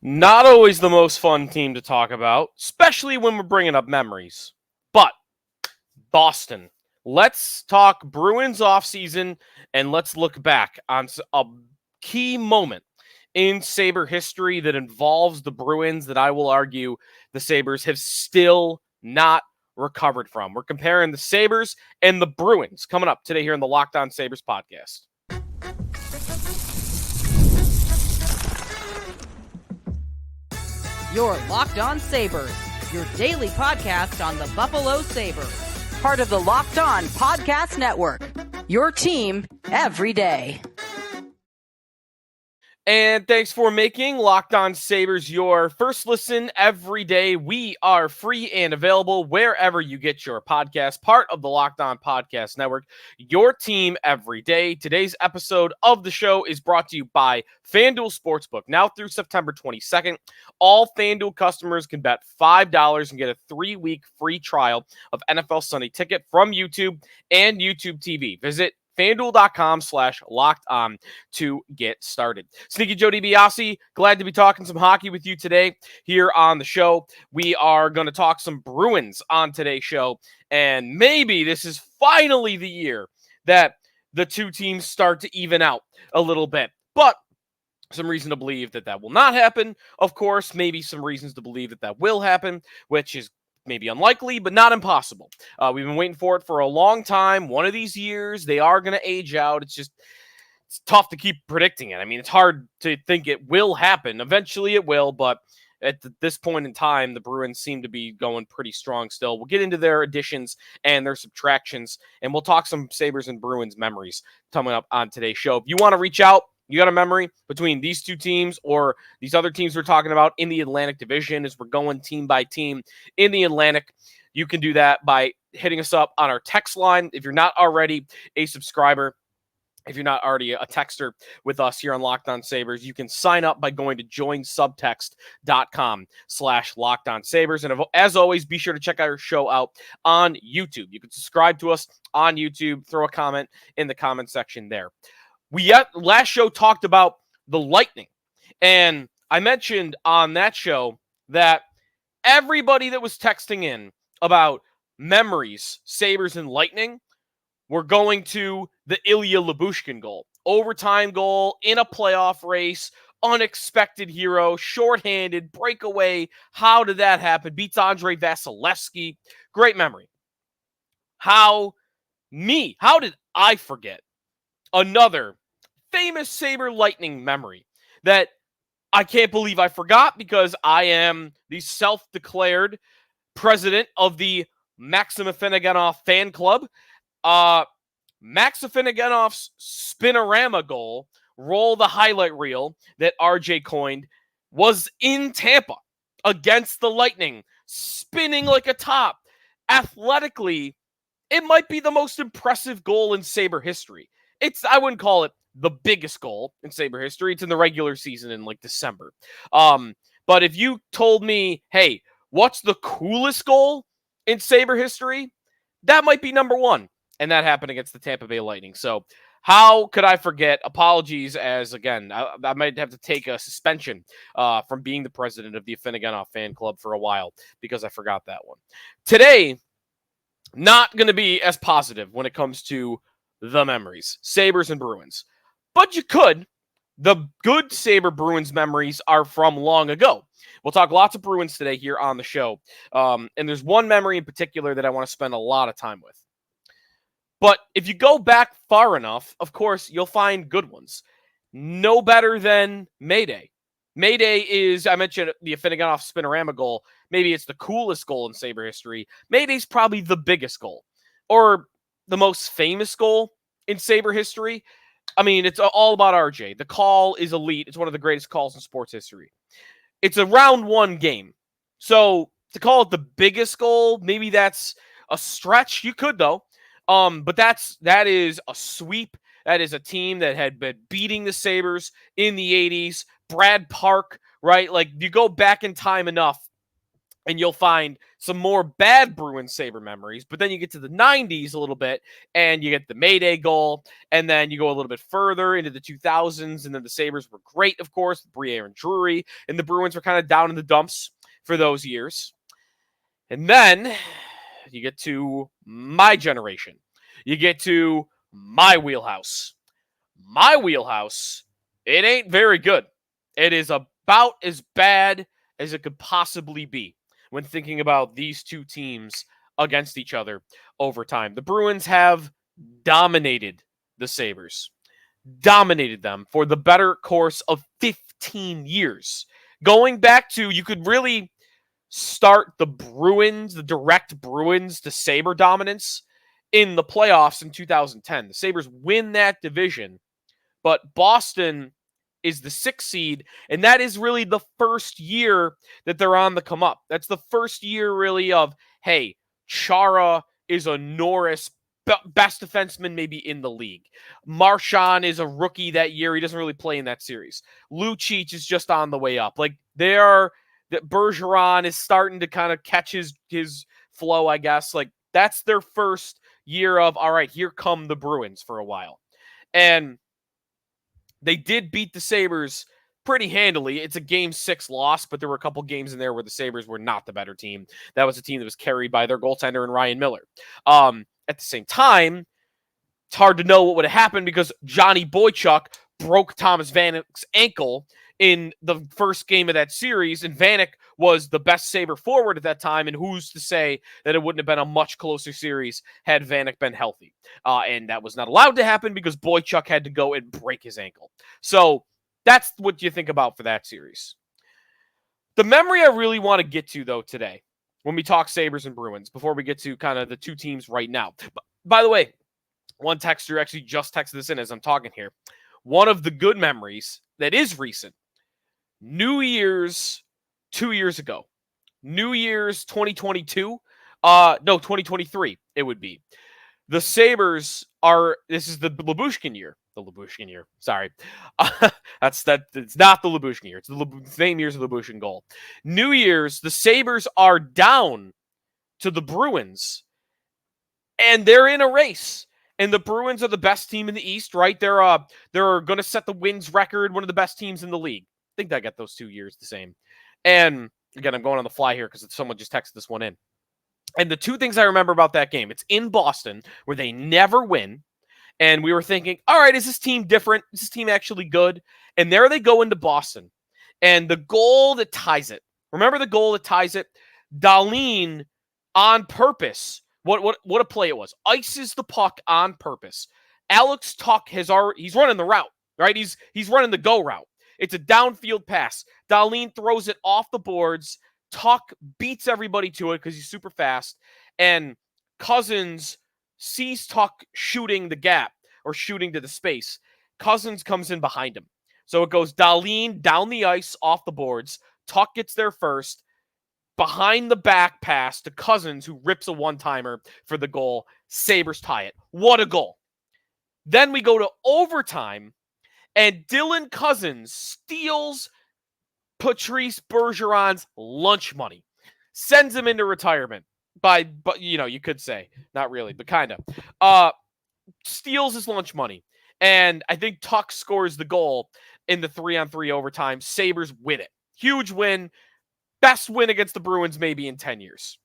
Not always the most fun team to talk about, especially when we're bringing up memories. But Boston. Let's talk Bruins offseason and let's look back on a key moment in Saber history that involves the Bruins that I will argue the Sabres have still not recovered from. We're comparing the Sabres and the Bruins coming up today here in the Locked On Sabres podcast. You're Locked On Sabres, your daily podcast on the Buffalo Sabres. Part of the Locked On Podcast Network, your team every day. And thanks for making Locked On Sabres your first listen every day. We are free and available wherever you get your podcast, part of the Locked On Podcast Network, your team every day. Today's episode of the show is brought to you by FanDuel Sportsbook. Now through September 22nd, all FanDuel customers can bet $5 and get a 3-week free trial of NFL Sunday Ticket from YouTube and YouTube TV. Visit FanDuel.com/locked-on to get started. Sneaky Joe DiBiase, glad to be talking some hockey with you today here on the show. We are going to talk some Bruins on today's show, and maybe this is finally the year that the two teams start to even out a little bit. But some reason to believe that will not happen. Of course, maybe some reasons to believe that will happen, which is maybe unlikely, but not impossible. We've been waiting for it for a long time. One of these years, they are going to age out. It's tough to keep predicting it. I mean, it's hard to think it will happen. Eventually it will, but at this point in time, the Bruins seem to be going pretty strong still. We'll get into their additions and their subtractions, and we'll talk some Sabres and Bruins memories coming up on today's show. If you want to reach out, you got a memory between these two teams or these other teams we're talking about in the Atlantic Division as we're going team by team in the Atlantic, you can do that by hitting us up on our text line. If you're not already a subscriber, if you're not already a texter with us here on Locked On Sabres, you can sign up by going to joinsubtext.com/LockedOnSabres. And as always, be sure to check our show out on YouTube. You can subscribe to us on YouTube, throw a comment in the comment section there. We last show talked about the Lightning, and I mentioned on that show that everybody that was texting in about memories, Sabres and Lightning, were going to the Ilya Lyubushkin goal. Overtime goal in a playoff race, unexpected hero, shorthanded, breakaway. How did that happen? Beats Andrei Vasilevsky. Great memory. How did I forget another famous Saber Lightning memory that I can't believe I forgot because I am the self-declared president of the Maxim Afinogenov fan club. Max Afinogenov's spinorama goal, roll the highlight reel that RJ coined, was in Tampa against the Lightning, spinning like a top. Athletically, it might be the most impressive goal in Saber history. I wouldn't call it the biggest goal in Saber history. It's in the regular season in like December. But if you told me, hey, what's the coolest goal in Saber history? That might be number one. And that happened against the Tampa Bay Lightning. So how could I forget? Apologies, as again, I might have to take a suspension from being the president of the Afinogenov fan club for a while because I forgot that one. Today, not going to be as positive when it comes to the memories, Sabres and Bruins. But you could. The good Saber Bruins memories are from long ago. We'll talk lots of Bruins today here on the show. And there's one memory in particular that I want to spend a lot of time with. But if you go back far enough, of course, you'll find good ones. No better than Mayday. Mayday is, I mentioned the Afinogenov spinorama goal. Maybe it's the coolest goal in Saber history. Mayday's probably the biggest goal. Or the most famous goal in Saber history. I mean, it's all about RJ. The call is elite. It's one of the greatest calls in sports history. It's a round one game. So to call it the biggest goal, maybe that's a stretch. You could, though. But that is a sweep. That is a team that had been beating the Sabres in the 80s. Brad Park, right? Like, you go back in time enough, and you'll find some more bad Bruins Saber memories, but then you get to the 90s a little bit, and you get the Mayday goal, and then you go a little bit further into the 2000s, and then the Sabres were great, of course, Briere and Drury, and the Bruins were kind of down in the dumps for those years. And then you get to my generation. You get to my wheelhouse. My wheelhouse, it ain't very good. It is about as bad as it could possibly be when thinking about these two teams against each other over time. The Bruins have dominated the Sabres, dominated them for the better course of 15 years. Going back to, you could really start the Bruins, the direct Bruins to Saber dominance in the playoffs in 2010. The Sabres win that division, but Boston is the 6th seed, and that is really the first year that they're on the come up. That's the first year really of, hey, Chara is a Norris best defenseman maybe in the league. Marchand is a rookie that year. He doesn't really play in that series. Lucic is just on the way up. Like, that Bergeron is starting to kind of catch his flow, I guess. Like, that's their first year of, all right, here come the Bruins for a while. And they did beat the Sabres pretty handily. It's a Game 6 loss, but there were a couple games in there where the Sabres were not the better team. That was a team that was carried by their goaltender and Ryan Miller. At the same time, it's hard to know what would have happened because Johnny Boychuk broke Thomas Vanek's ankle in the first game of that series, and Vanek was the best Saber forward at that time, and who's to say that it wouldn't have been a much closer series had Vanek been healthy? And that was not allowed to happen because Boychuk had to go and break his ankle. So that's what you think about for that series. The memory I really want to get to, though, today, when we talk Sabres and Bruins, before we get to kind of the two teams right now. By the way, one texter actually just texted this in as I'm talking here. One of the good memories that is recent, New Year's 2 years ago. New Year's 2022. 2023 it would be. The Sabres this is the Lyubushkin year. The Lyubushkin year. Sorry. It's not the Lyubushkin year. It's the same year's Lyubushkin goal. New Year's, the Sabres are down to the Bruins, and they're in a race. And the Bruins are the best team in the East, right? They're going to set the wins record, one of the best teams in the league. I think I got those 2 years the same. And again, I'm going on the fly here because someone just texted this one in. And the two things I remember about that game, it's in Boston where they never win. And we were thinking, all right, is this team different? Is this team actually good? And there they go into Boston. And the goal that ties it. Remember the goal that ties it? Dahlin on purpose. What a play it was. Ices the puck on purpose. Alex Tuch he's running the route, right? He's running the go route. It's a downfield pass. Dahlin throws it off the boards. Tuch beats everybody to it because he's super fast. And Cousins sees Tuch shooting the gap or shooting to the space. Cousins comes in behind him. So it goes Dahlin down the ice off the boards. Tuch gets there first. Behind the back pass to Cousins, who rips a one-timer for the goal. Sabres tie it. What a goal. Then we go to overtime. And Dylan Cousins steals Patrice Bergeron's lunch money, sends him into retirement but you could say, not really, but kind of, steals his lunch money. And I think Tuch scores the goal in the 3-on-3 overtime. Sabres win it. Huge win. Best win against the Bruins maybe in 10 years.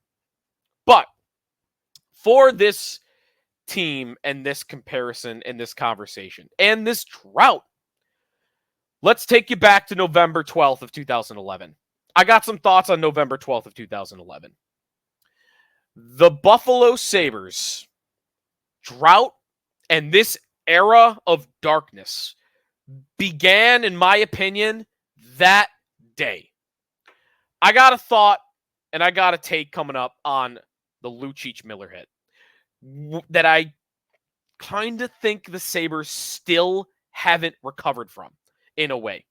But for this team and this comparison and this conversation and this drought, let's take you back to November 12th of 2011. I got some thoughts on November 12th of 2011. The Buffalo Sabres drought and this era of darkness began, in my opinion, that day. I got a thought and I got a take coming up on the Lucic-Miller hit that I kind of think the Sabres still haven't recovered from, in a way.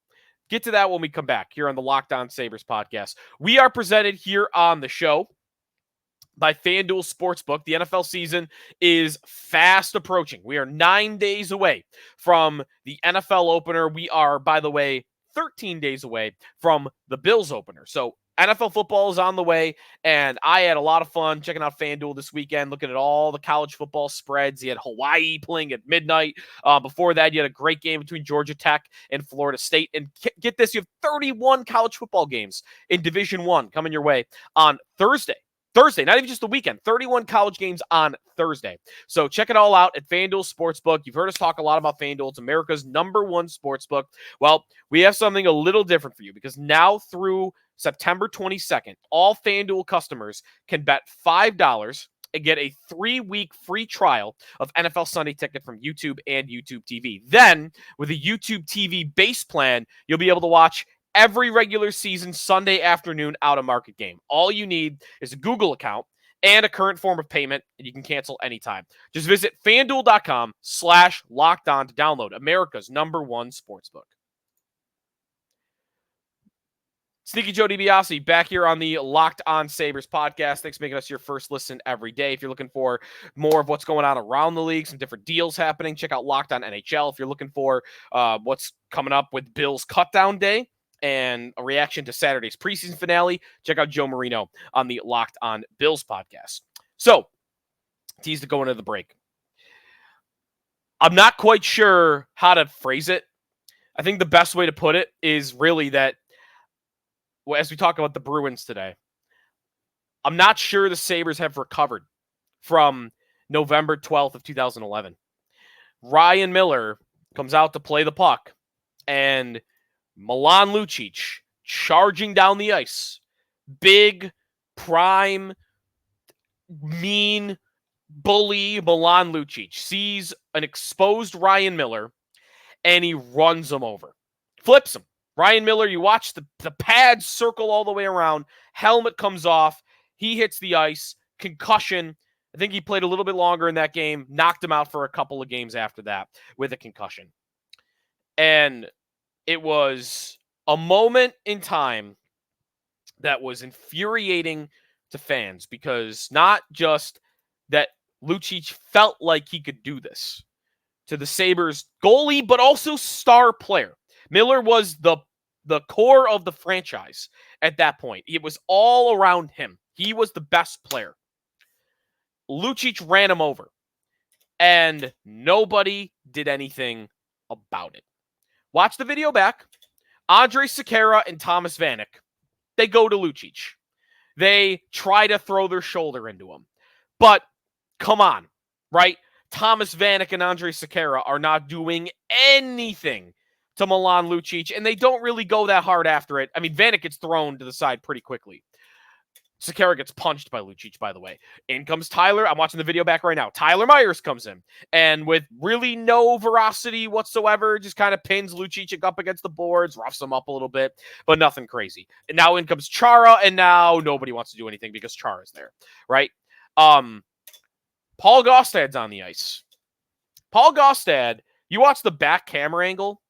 Get to that when we come back here on the Locked On Sabres podcast. We are presented here on the show by FanDuel Sportsbook. The NFL season is fast approaching. We are 9 days away from the NFL opener. We are, by the way, 13 days away from the Bills opener. So NFL football is on the way, and I had a lot of fun checking out FanDuel this weekend, looking at all the college football spreads. You had Hawaii playing at midnight. Before that, you had a great game between Georgia Tech and Florida State. And get this, you have 31 college football games in Division I coming your way on Thursday. Not even just the weekend. 31 college games on Thursday. So check it all out at FanDuel Sportsbook. You've heard us talk a lot about FanDuel. It's America's #1 sportsbook. Well, we have something a little different for you because now through September 22nd, all FanDuel customers can bet $5 and get a 3-week free trial of NFL Sunday Ticket from YouTube and YouTube TV. Then, with a YouTube TV base plan, you'll be able to watch every regular season Sunday afternoon out-of-market game. All you need is a Google account and a current form of payment, and you can cancel anytime. Just visit FanDuel.com/LockedOn to download America's #1 sportsbook. Sneaky Joe DiBiase back here on the Locked On Sabres podcast. Thanks for making us your first listen every day. If you're looking for more of what's going on around the league, some different deals happening, check out Locked On NHL. If you're looking for what's coming up with Bills Cutdown Day and a reaction to Saturday's preseason finale, check out Joe Marino on the Locked On Bills podcast. So, tease to go into the break. I'm not quite sure how to phrase it. I think the best way to put it is really that as we talk about the Bruins today, I'm not sure the Sabres have recovered from November 12th of 2011. Ryan Miller comes out to play the puck, and Milan Lucic charging down the ice. Big, prime, mean, bully Milan Lucic sees an exposed Ryan Miller, and he runs him over. Flips him. Ryan Miller, you watch the pads circle all the way around. Helmet comes off. He hits the ice. Concussion. I think he played a little bit longer in that game. Knocked him out for a couple of games after that with a concussion. And it was a moment in time that was infuriating to fans because not just that Lucic felt like he could do this to the Sabres goalie, but also star player. Miller was the core of the franchise at that point. It was all around him. He was the best player. Lucic ran him over, and nobody did anything about it. Watch the video back. Andrej Sekera and Thomas Vanek, they go to Lucic. They try to throw their shoulder into him. But come on, right? Thomas Vanek and Andrej Sekera are not doing anything to Milan Lucic, and they don't really go that hard after it. I mean, Vanek gets thrown to the side pretty quickly. Sekera gets punched by Lucic, by the way. In comes Tyler. I'm watching the video back right now. Tyler Myers comes in, and with really no veracity whatsoever, just kind of pins Lucic up against the boards, roughs him up a little bit, but nothing crazy. And now in comes Chara, and now nobody wants to do anything because Chara's there, right? Paul Gaustad's on the ice. Paul Gaustad, you watch the back camera angle,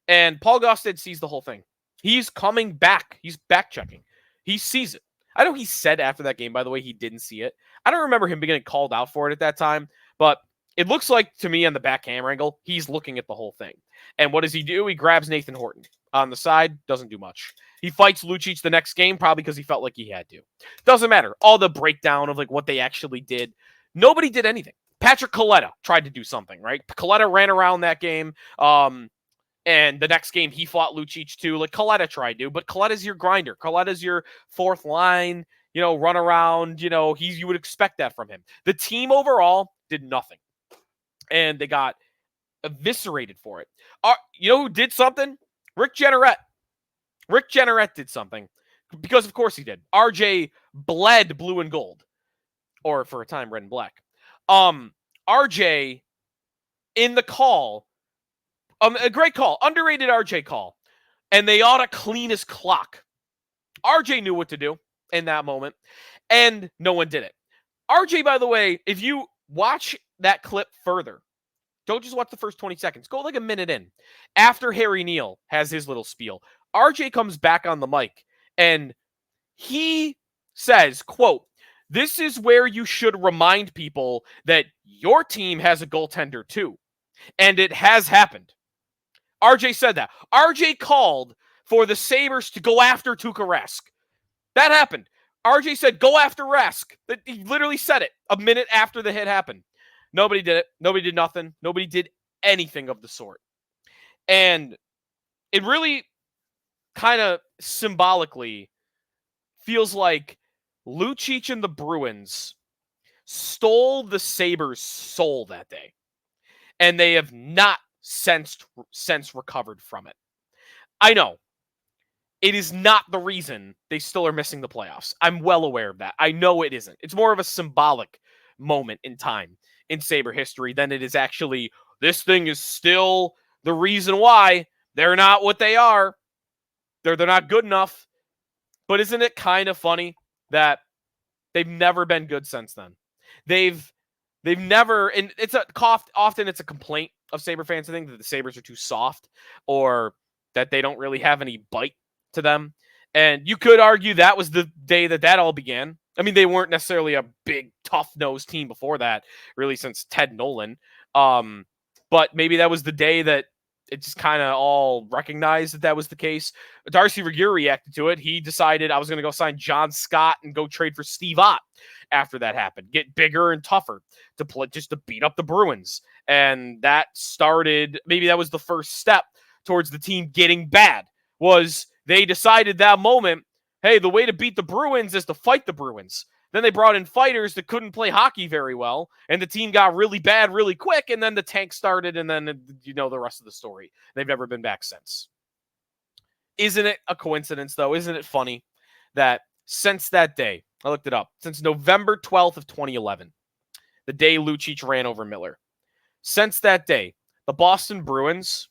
and Paul Gaustad sees the whole thing. He's coming back. He's back checking. He sees it. I know he said after that game, by the way, he didn't see it. I don't remember him getting called out for it at that time, but it looks like to me on the back camera angle, he's looking at the whole thing. And what does he do? He grabs Nathan Horton on the side, doesn't do much. He fights Lucic the next game, probably because he felt like he had to. Doesn't matter. All the breakdown of like what they actually did. Nobody did anything. Patrick Coletta tried to do something, right? Coletta ran around that game. And the next game, he fought Lucic too. Like Coletta tried to, but Coletta's your grinder. Coletta's your fourth line, run around. You would expect that from him. The team overall did nothing. And they got eviscerated for it. You know who did something? Rick Jeanneret. Rick Jeanneret did something. Because, of course, he did. RJ bled blue and gold. Or, for a time, red and black. RJ, in the call, a great call, underrated RJ call, and they ought to clean his clock. RJ knew what to do in that moment, and no one did it. RJ, by the way, if you watch that clip further, don't just watch the first 20 seconds. Go like a minute in. After Harry Neal has his little spiel, RJ comes back on the mic, and he says, quote, "This is where you should remind people that your team has a goaltender too, and it has happened." RJ said that. RJ called for the Sabres to go after Tuukka Rask. That happened. RJ said, go after Rask. He literally said it a minute after the hit happened. Nobody did it. Nobody did nothing. Nobody did anything of the sort. And it really kind of symbolically feels like Lucic and the Bruins stole the Sabres' soul that day. And they have not since recovered from it. I know. It is not the reason they still are missing the playoffs. I'm well aware of that. I know it isn't. It's more of a symbolic moment in time in Sabre history than it is actually, this thing is still the reason why they're not what they are. They're not good enough. But isn't it kind of funny that they've never been good since then? They've never, and often it's a complaint of Sabre fans, I think, that the Sabres are too soft or that they don't really have any bite to them. And you could argue that was the day that all began. I mean, they weren't necessarily a big, tough-nosed team before that, really, since Ted Nolan. But maybe that was the day that it just kind of all recognized that was the case. Darcy Regier reacted to it. He decided I was going to go sign John Scott and go trade for Steve Ott after that happened. Get bigger and tougher to play, just to beat up the Bruins. And that started, maybe that was the first step towards the team getting bad, was they decided that moment, hey, the way to beat the Bruins is to fight the Bruins. Then they brought in fighters that couldn't play hockey very well, and the team got really bad really quick, and then the tank started, and then you know the rest of the story. They've never been back since. Isn't it a coincidence, though? Isn't it funny that since that day, I looked it up, since November 12th of 2011, the day Lucic ran over Miller, since that day, the Boston Bruins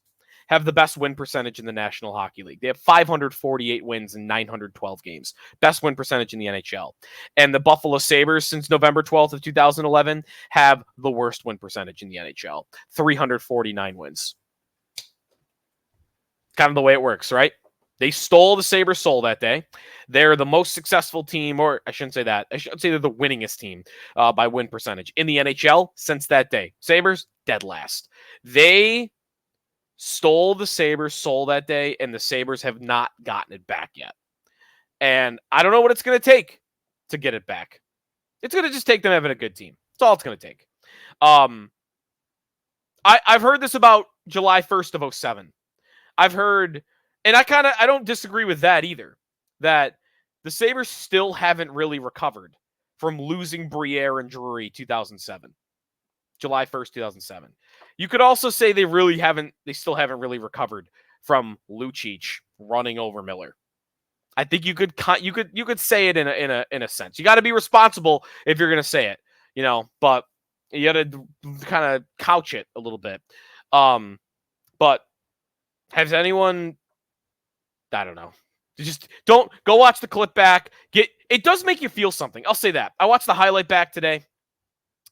have the best win percentage in the National Hockey League. They have 548 wins in 912 games. Best win percentage in the NHL. And the Buffalo Sabres, since November 12th of 2011, have the worst win percentage in the NHL. 349 wins. Kind of the way it works, right? They stole the Sabres' soul that day. They're the most successful team, or I shouldn't say that. I should say they're the winningest team by win percentage in the NHL since that day. Sabres, dead last. They stole the Sabres' soul that day, and the Sabres have not gotten it back yet. And I don't know what it's going to take to get it back. It's going to just take them having a good team. That's all it's going to take. I've heard this about July 1st of 2007. I've heard, and I don't disagree with that either, that the Sabres still haven't really recovered from losing Briere and Drury 2007. July 1st, 2007. You could also say they still haven't really recovered from Lucic running over Miller. I think you could say it in a sense. You got to be responsible if you're going to say it, but you got to kind of couch it a little bit. But has anyone, I don't know. Just don't go watch the clip back. It does make you feel something. I'll say that. I watched the highlight back today.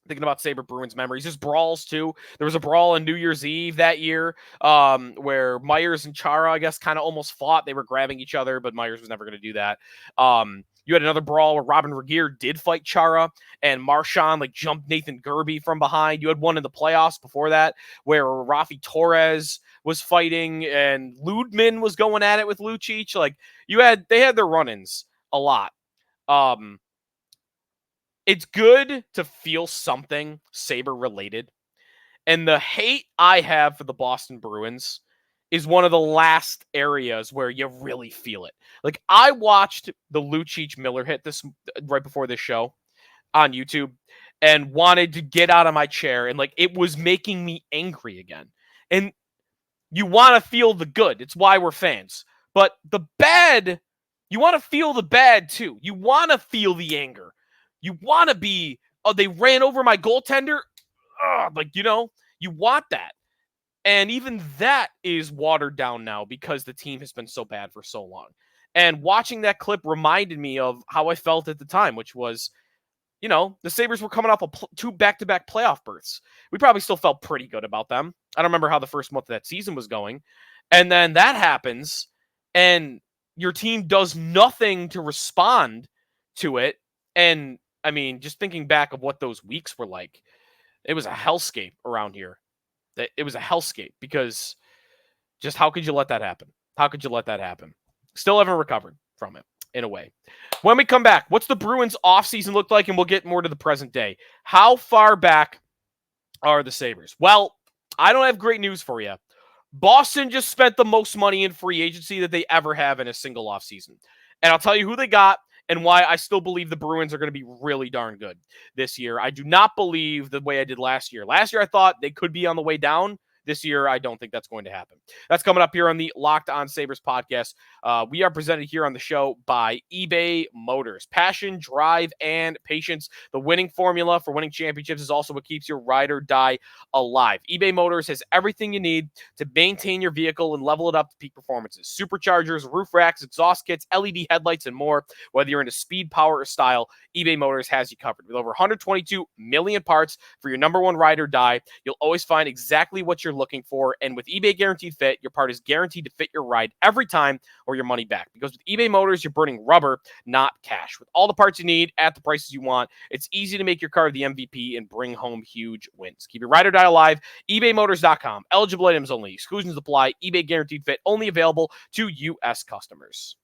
Thinking about Sabre-Bruins memories. There's brawls, too. There was a brawl on New Year's Eve that year where Myers and Chara, I guess, kind of almost fought. They were grabbing each other, but Myers was never going to do that. You had another brawl where Robin Regier did fight Chara, and Marchand jumped Nathan Gerbe from behind. You had one in the playoffs before that where Rafi Torres was fighting, and Ludman was going at it with Lucic. They had their run-ins a lot. It's good to feel something Sabre-related. And the hate I have for the Boston Bruins is one of the last areas where you really feel it. I watched the Lucic-Miller hit this right before this show on YouTube and wanted to get out of my chair. And it was making me angry again. And you want to feel the good. It's why we're fans. But the bad, you want to feel the bad too. You want to feel the anger. You want to be, they ran over my goaltender. You want that. And even that is watered down now because the team has been so bad for so long. And watching that clip reminded me of how I felt at the time, which was, the Sabres were coming off two back-to-back playoff berths. We probably still felt pretty good about them. I don't remember how the first month of that season was going. And then that happens, and your team does nothing to respond to it. And just thinking back of what those weeks were like, it was a hellscape around here. It was a hellscape because just how could you let that happen? How could you let that happen? Still haven't recovered from it. in a way. When we come back, what's the Bruins offseason look like? And we'll get more to the present day. How far back are the Sabres? Well, I don't have great news for you. Boston just spent the most money in free agency that they ever have in a single offseason. And I'll tell you who they got and why I still believe the Bruins are going to be really darn good this year. I do not believe the way I did last year. Last year, I thought they could be on the way down. This year, I don't think that's going to happen. That's coming up here on the Locked On Sabres podcast. We are presented here on the show by eBay Motors. Passion, drive, and patience. The winning formula for winning championships is also what keeps your ride or die alive. eBay Motors has everything you need to maintain your vehicle and level it up to peak performances. Superchargers, roof racks, exhaust kits, LED headlights, and more. Whether you're into speed, power, or style, eBay Motors has you covered. With over 122 million parts for your number one ride or die, you'll always find exactly what you're looking for. And with eBay Guaranteed Fit, your part is guaranteed to fit your ride every time or your money back. Because with eBay Motors, you're burning rubber, not cash. With all the parts you need at the prices you want, it's easy to make your car the MVP and bring home huge wins. Keep your ride or die alive. ebaymotors.com. Eligible items only. Exclusions apply. eBay Guaranteed Fit only available to U.S. customers.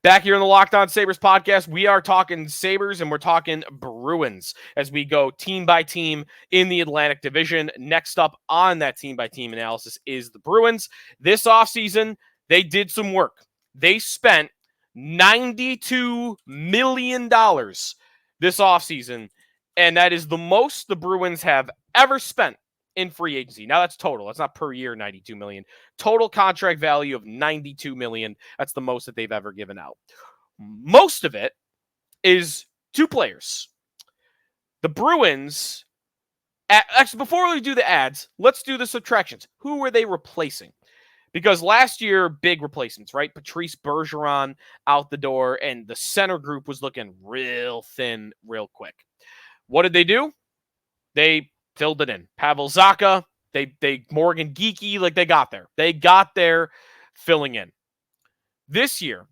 Back here in the Locked On Sabres podcast, we are talking Sabres and we're talking Bruins as we go team by team in the Atlantic Division. Next up on that team by team analysis is the Bruins. This offseason, they did some work. They spent $92 million this offseason, and that is the most the Bruins have ever spent in free agency. Now that's total. That's not per year, $92 million. Total contract value of $92 million. That's the most that they've ever given out. Most of it is two players. The Bruins, actually, before we do the ads, let's do the subtractions. Who were they replacing? Because last year, big replacements, right? Patrice Bergeron out the door, and the center group was looking real thin real quick. What did they do? They filled it in. Pavel Zacha, they Morgan Geekie, like they got there. They got there filling in. This year,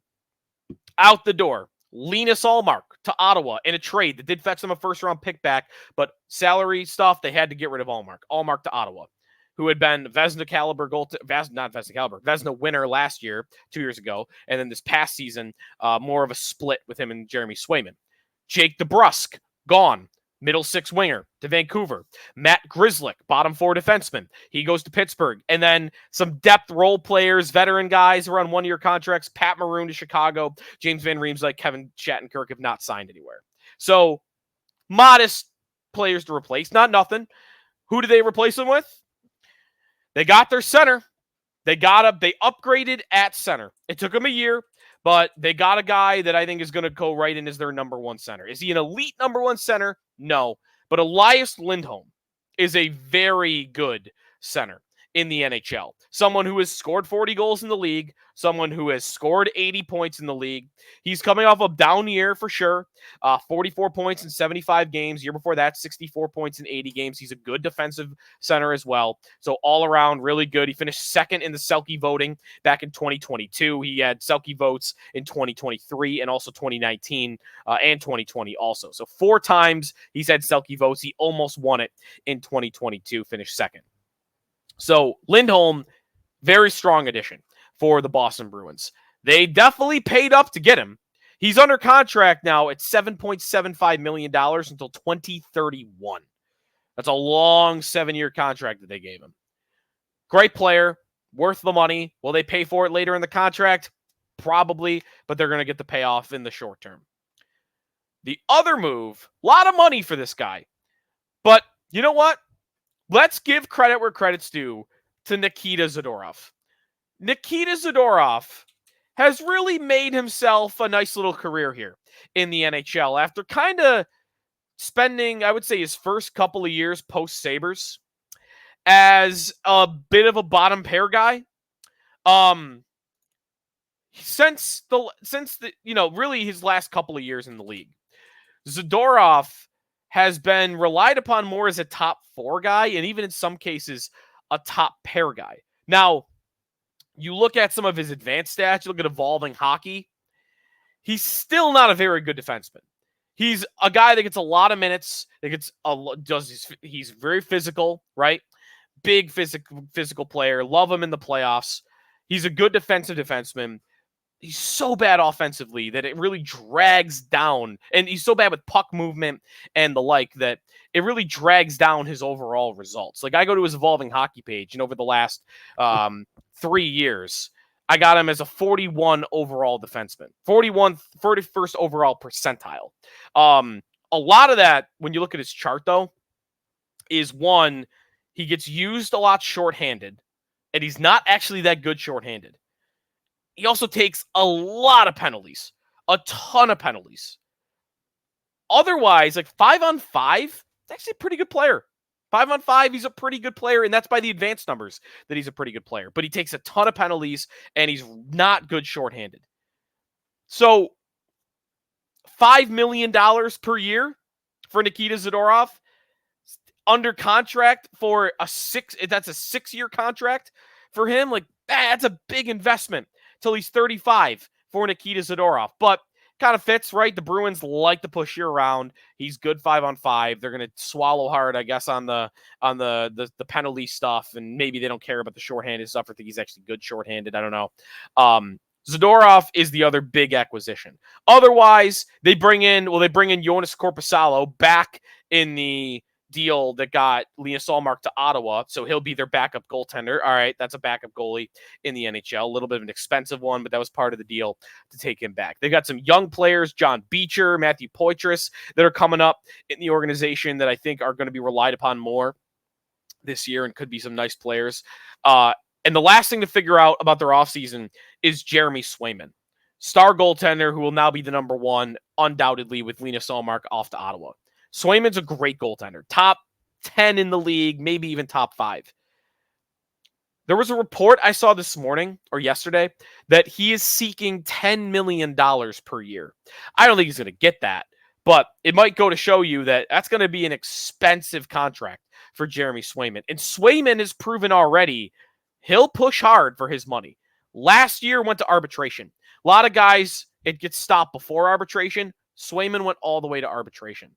out the door, Linus Ullmark to Ottawa in a trade that did fetch them a first-round pick back, but salary stuff, they had to get rid of Ullmark. Ullmark to Ottawa, who had been Vezina winner last year, 2 years ago, and then this past season, more of a split with him and Jeremy Swayman. Jake DeBrusk, gone. Middle six winger to Vancouver. Matt Grzelcyk, bottom four defenseman. He goes to Pittsburgh. And then some depth role players, veteran guys who are on one-year contracts. Pat Maroon to Chicago. James Van Riemsdyk, Kevin Shattenkirk have not signed anywhere. So, modest players to replace. Not nothing. Who do they replace them with? They got their center. They upgraded at center. It took them a year, but they got a guy that I think is going to go right in as their number one center. Is he an elite number one center? No, but Elias Lindholm is a very good center in the NHL. Someone who has scored 40 goals in the league, someone who has scored 80 points in the league. He's coming off a down year for sure. 44 points in 75 games. Year before that, 64 points in 80 games. He's a good defensive center as well. So all around, really good. He finished second in the Selke voting back in 2022. He had Selke votes in 2023 and also 2019 and 2020 also. So 4 times he's had Selke votes. He almost won it in 2022, finished second. So Lindholm, very strong addition for the Boston Bruins. They definitely paid up to get him. He's under contract now at $7.75 million until 2031. That's a long 7-year contract that they gave him. Great player, worth the money. Will they pay for it later in the contract? Probably, but they're going to get the payoff in the short term. The other move, a lot of money for this guy. But you know what? Let's give credit where credit's due to Nikita Zadorov. Nikita Zadorov has really made himself a nice little career here in the NHL after kind of spending, I would say, his first couple of years post-Sabres as a bit of a bottom pair guy. Since the really his last couple of years in the league, Zadorov has been relied upon more as a top 4 guy and even in some cases a top pair guy. Now, you look at some of his advanced stats, you look at evolving hockey, he's still not a very good defenseman. He's a guy that gets a lot of minutes, he's very physical, right? Big physical player, love him in the playoffs. He's a good defensive defenseman, he's so bad offensively that it really drags down, and he's so bad with puck movement and the like that it really drags down his overall results. Like I go to his evolving hockey page, and over the last 3 years, I got him as a 41 overall defenseman, 41st overall percentile. A lot of that, when you look at his chart, though, is one, he gets used a lot shorthanded, and he's not actually that good shorthanded. He also takes a lot of penalties, a ton of penalties. Otherwise, like 5-on-5, he's actually a pretty good player. 5-on-5, he's a pretty good player, and that's by the advanced numbers that he's a pretty good player. But he takes a ton of penalties, and he's not good shorthanded. So, $5 million per year for Nikita Zadorov, under contract for that's a 6-year contract for him. Like, that's a big investment till he's 35 for Nikita Zadorov. But kind of fits, right? The Bruins like to push you around. He's good 5-on-5. They're going to swallow hard, I guess, on the penalty stuff, and maybe they don't care about the shorthanded stuff or think he's actually good shorthanded. I don't know. Zadorov is the other big acquisition. Otherwise, they bring in Joonas Korpisalo back in the deal that got Linus Ullmark to Ottawa, so he'll be their backup goaltender. All right, that's a backup goalie in the NHL. A little bit of an expensive one, but that was part of the deal to take him back. They've got some young players, John Beecher, Matthew Poitras, that are coming up in the organization that I think are going to be relied upon more this year and could be some nice players. And the last thing to figure out about their offseason is Jeremy Swayman, star goaltender who will now be the number one, undoubtedly, with Linus Ullmark off to Ottawa. Swayman's a great goaltender. Top 10 in the league, maybe even top 5. There was a report I saw this morning or yesterday that he is seeking $10 million per year. I don't think he's going to get that, but it might go to show you that that's going to be an expensive contract for Jeremy Swayman. And Swayman has proven already he'll push hard for his money. Last year went to arbitration. A lot of guys, it gets stopped before arbitration. Swayman went all the way to arbitration.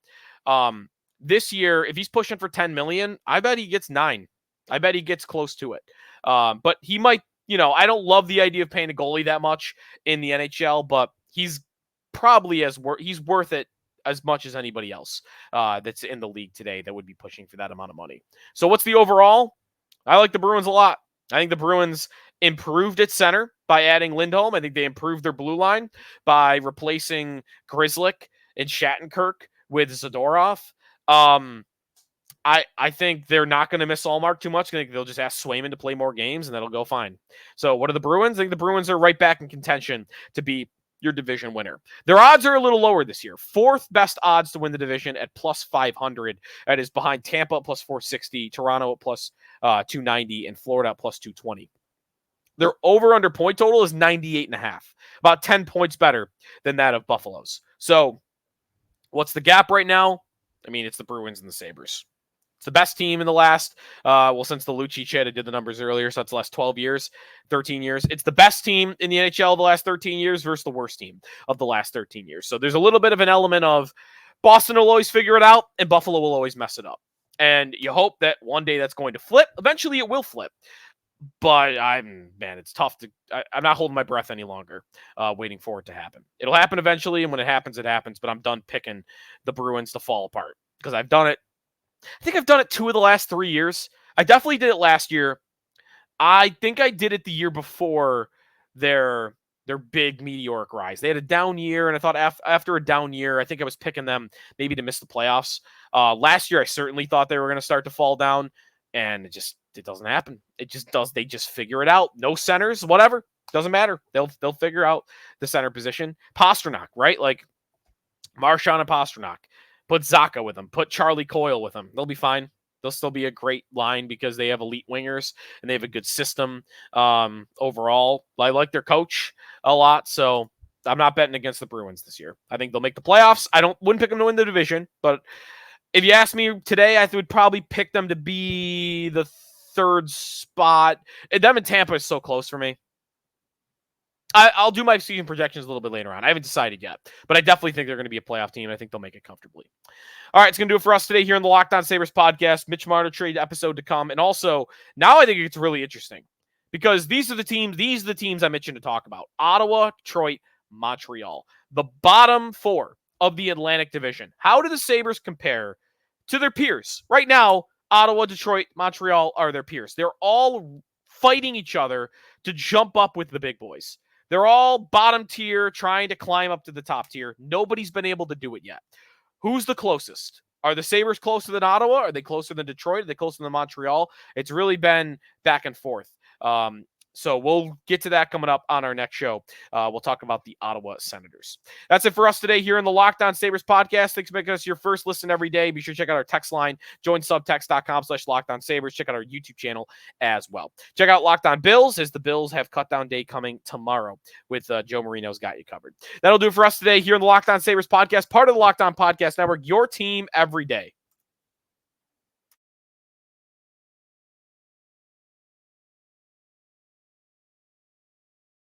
This year, if he's pushing for 10 million, I bet he gets 9. I bet he gets close to it. But he might, I don't love the idea of paying a goalie that much in the NHL, but he's probably he's worth it as much as anybody else that's in the league today that would be pushing for that amount of money. So what's the overall? I like the Bruins a lot. I think the Bruins improved at center by adding Lindholm. I think they improved their blue line by replacing Grzelcyk and Shattenkirk with Zadorov. I think they're not going to miss Ullmark too much. I think they'll just ask Swayman to play more games, and that'll go fine. So what are the Bruins? I think the Bruins are right back in contention to be your division winner. Their odds are a little lower this year. 4th best odds to win the division at plus 500. That is behind Tampa at plus 460, Toronto at plus 290, and Florida at plus 220. Their over-under point total is 98.5, about 10 points better than that of Buffalo's. So what's the gap right now? I mean, it's the Bruins and the Sabres. It's the best team in the last, since the Lucic did the numbers earlier, so that's the last 12 years, 13 years. It's the best team in the NHL the last 13 years versus the worst team of the last 13 years. So there's a little bit of an element of Boston will always figure it out, and Buffalo will always mess it up. And you hope that one day that's going to flip. Eventually it will flip. But it's tough I'm not holding my breath any longer, waiting for it to happen. It'll happen eventually, and when it happens, but I'm done picking the Bruins to fall apart because I've done it. I think I've done it 2 of the last 3 years. I definitely did it last year. I think I did it the year before their big meteoric rise. They had a down year, and I thought after a down year, I think I was picking them maybe to miss the playoffs. Last year, I certainly thought they were going to start to fall down, and it doesn't happen. It just does. They just figure it out. No centers, whatever. Doesn't matter. They'll figure out the center position. Pastrnak, right? Like Marchand and Pastrnak. Put Zacha with them. Put Charlie Coyle with them. They'll be fine. They'll still be a great line because they have elite wingers and they have a good system overall. I like their coach a lot, so I'm not betting against the Bruins this year. I think they'll make the playoffs. Wouldn't pick them to win the division, but if you ask me today, I would probably pick them to be the 3rd spot. Them and Tampa is so close for me. I'll do my season projections a little bit later on. I haven't decided yet, but I definitely think they're going to be a playoff team. I think they'll make it comfortably. All right, it's going to do it for us today here on the Locked On Sabres podcast. Mitch Marner trade episode to come. And also, now I think it's really interesting because these are the teams I'm itching to talk about. Ottawa, Detroit, Montreal. The bottom four of the Atlantic Division. How do the Sabres compare to their peers? Right now, Ottawa, Detroit, Montreal are their peers. They're all fighting each other to jump up with the big boys. They're all bottom tier, trying to climb up to the top tier. Nobody's been able to do it yet. Who's the closest? Are the Sabres closer than Ottawa? Are they closer than Detroit? Are they closer than Montreal? It's really been back and forth. So we'll get to that coming up on our next show. We'll talk about the Ottawa Senators. That's it for us today here in the Locked On Sabres podcast. Thanks for making us your first listen every day. Be sure to check out our text line. Join subtext.com/LockedOnSabres. Check out our YouTube channel as well. Check out Locked On Bills, as the Bills have cutdown day coming tomorrow with Joe Marino's got you covered. That'll do it for us today here in the Locked On Sabres podcast, part of the Locked On Podcast Network, your team every day.